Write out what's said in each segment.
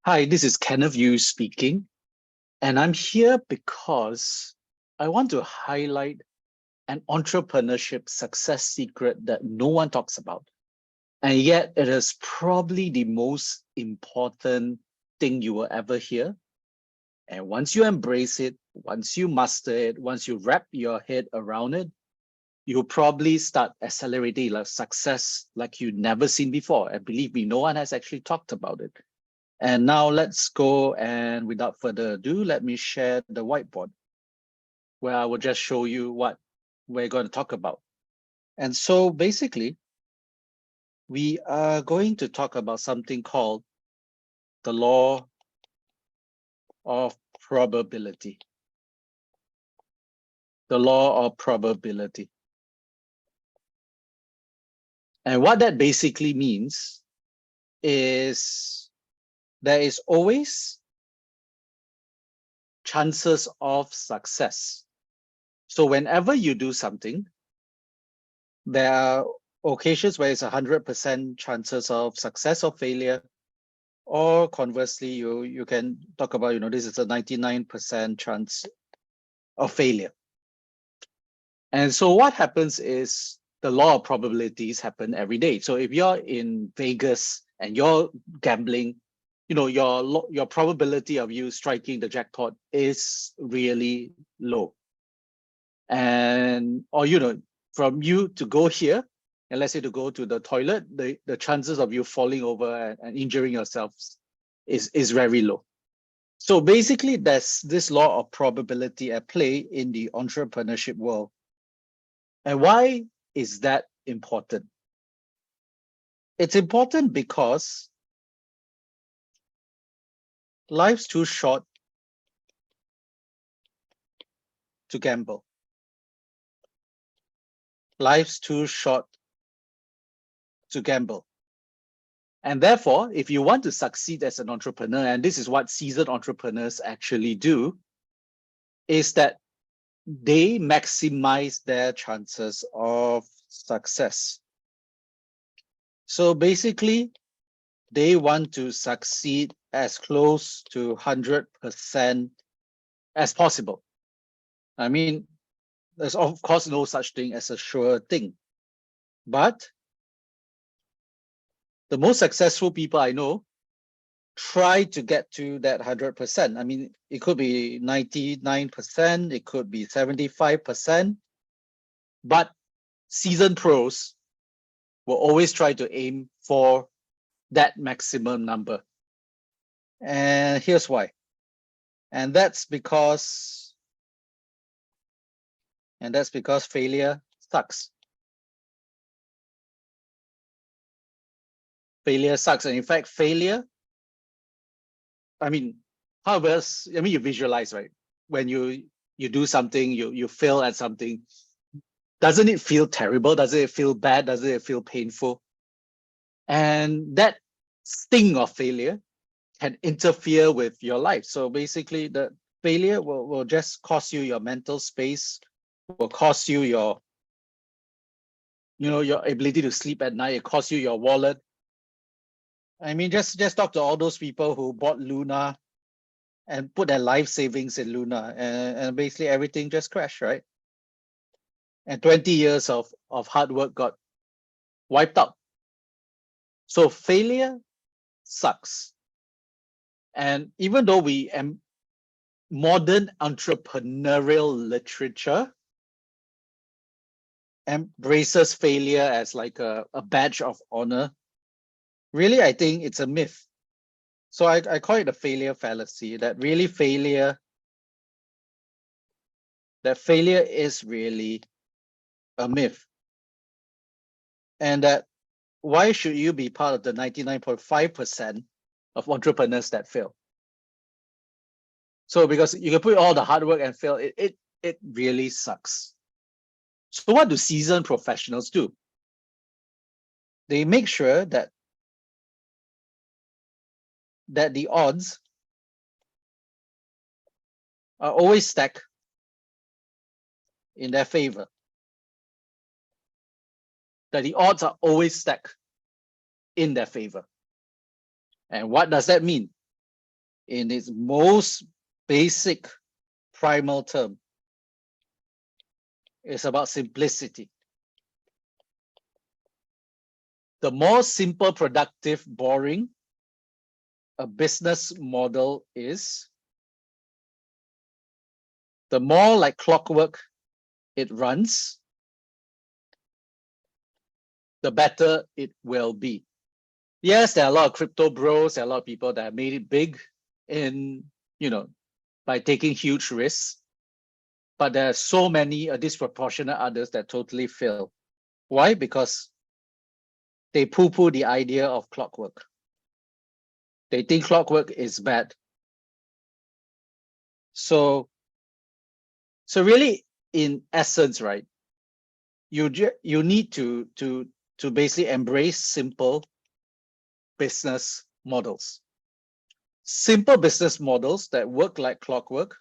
Hi, this is Kenneth Yu speaking, and I'm here because I want to highlight an entrepreneurship success secret that no one talks about. And yet, it is probably the most important thing you will ever hear. And once you embrace it, once you master it, once you wrap your head around it, you'll probably start accelerating like success like you've never seen before. And believe me, no one has actually talked about it. And now let's go, and without further ado, let me share the whiteboard where I will just show you what we're going to talk about. And so basically, we are going to talk about something called the law of probability. The law of probability. And what that basically means is there is always chances of success. So whenever you do something, there are occasions where it's 100% chances of success or failure, or conversely, you can talk about, this is a 99% chance of failure. And so what happens is the law of probabilities happen every day. So if you're in Vegas and you're gambling, your probability of you striking the jackpot is really low. And or from you to go here, and let's say to go to the toilet, the chances of you falling over and injuring yourself is very low. So basically, there's this law of probability at play in the entrepreneurship world. And why is that important? It's important because life's too short to gamble. Life's too short to gamble. And therefore, if you want to succeed as an entrepreneur, and this is what seasoned entrepreneurs actually do, is that they maximize their chances of success. So basically, they want to succeed as close to 100% as possible. I mean, there's of course no such thing as a sure thing. But the most successful people I know try to get to that 100%. I mean, it could be 99%, it could be 75%, but seasoned pros will always try to aim for that maximum number. And here's why. And that's because failure sucks. Failure sucks. And in fact, failure, how else? You visualize, right? When you do something, you fail at something. Doesn't it feel terrible? Does it feel bad? Does it feel painful? And that sting of failure can interfere with your life. So basically, the failure will just cost you your mental space, will cost you your ability to sleep at night. It costs you your wallet. I mean, just talk to all those people who bought Luna and put their life savings in Luna, and basically everything just crashed, right? And 20 years of hard work got wiped out. So failure sucks. And even though modern entrepreneurial literature embraces failure as like a badge of honor, really, I think it's a myth. So I call it a failure fallacy, that failure is really a myth. And that why should you be part of the 99.5% of entrepreneurs that fail? So because you can put all the hard work and fail, it really sucks. So what do seasoned professionals do? They make sure that the odds are always stacked in their favor. That the odds are always stacked in their favor. And what does that mean? in its most basic primal term is about simplicity. The more simple, productive, boring a business model is, the more like clockwork it runs, the better it will be. Yes, there are a lot of crypto bros, there are a lot of people that have made it big in, by taking huge risks. But there are so many, a disproportionate others that totally fail. Why? Because they poo-poo the idea of clockwork. They think clockwork is bad. So really, in essence, right, you need to basically embrace simple business models. Simple business models that work like clockwork.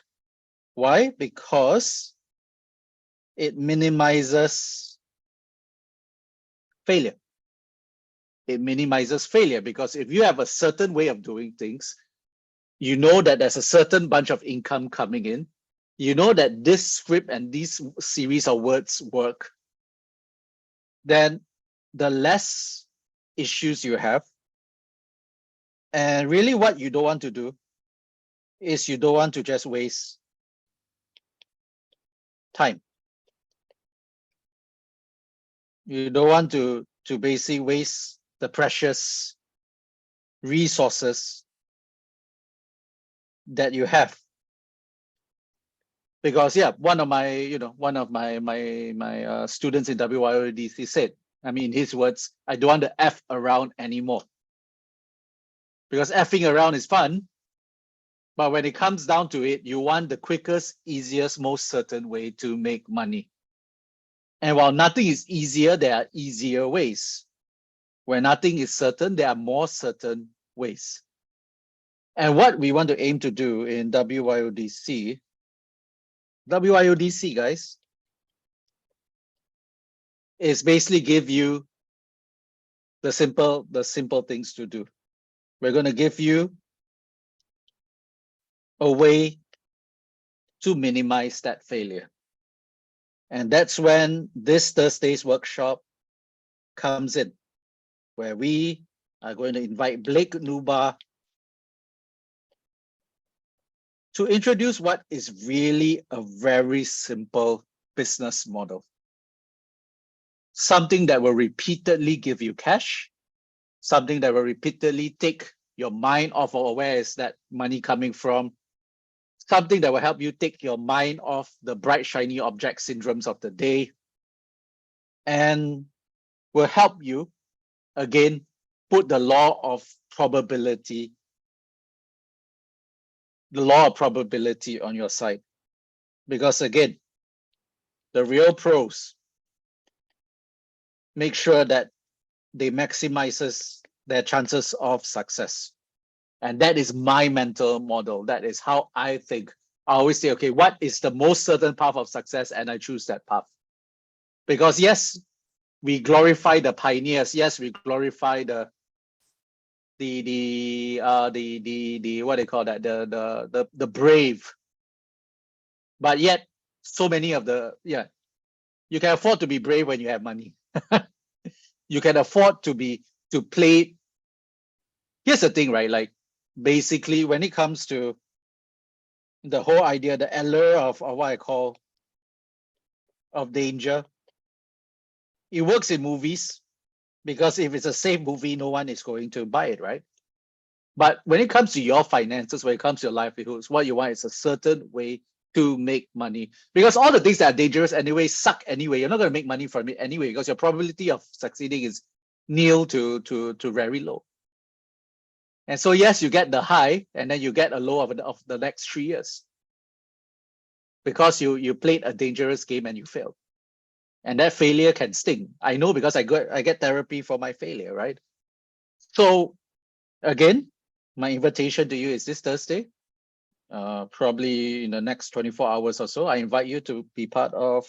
Why? Because it minimizes failure. It minimizes failure because if you have a certain way of doing things, you know that there's a certain bunch of income coming in. You know that this script and this series of words work. Then the less issues you have. And really what you don't want to do is you don't want to just waste time. You don't want to basically waste the precious resources that you have. Because yeah, one of my students in WYODC said, I mean, in his words, I don't want to F around anymore. Because effing around is fun, but when it comes down to it, you want the quickest, easiest, most certain way to make money. And while nothing is easier, there are easier ways. Where nothing is certain, there are more certain ways. And what we want to aim to do in WYODC, guys, is basically give you the simple things to do. We're going to give you a way to minimize that failure. And that's when this Thursday's workshop comes in, where we are going to invite Blake Nubar to introduce what is really a very simple business model. Something that will repeatedly give you cash, something that will repeatedly take your mind off of where is that money coming from, something that will help you take your mind off the bright, shiny object syndromes of the day, and will help you, again, put the law of probability on your side. Because again, the real pros make sure that they maximizes their chances of success. And that is my mental model. That is how I think. I always say, okay, what is the most certain path of success? And I choose that path. Because yes, we glorify the pioneers. Yes, we glorify the what do you call that? The brave. But yet, so many of you can afford to be brave when you have money. You can afford to play. Here's the thing, right? Like basically, when it comes to the whole idea, the allure of what I call of danger, it works in movies because if it's a safe movie, no one is going to buy it, right? But when it comes to your finances, when it comes to your livelihoods, what you want is a certain way to make money. Because all the things that are dangerous anyway suck anyway. You're not going to make money from it anyway because your probability of succeeding is nil to very low. And so yes, you get the high and then you get a low of the next 3 years. Because you played a dangerous game and you failed. And that failure can sting. I know because I get therapy for my failure, right? So again, my invitation to you is this Thursday, probably in the next 24 hours or so. I invite you to be part of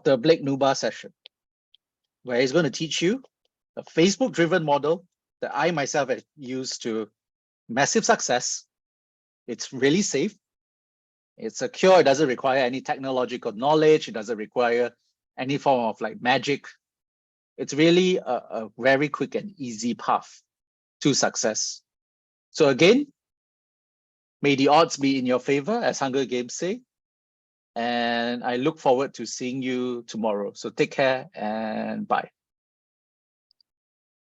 the Blake Nubar session, where he's going to teach you a Facebook-driven model that I myself have used to massive success. It's really safe. It's secure. It doesn't require any technological knowledge. It doesn't require any form of like magic. It's really a very quick and easy path to success. So again, may the odds be in your favor, as Hunger Games say. And I look forward to seeing you tomorrow. So take care and bye.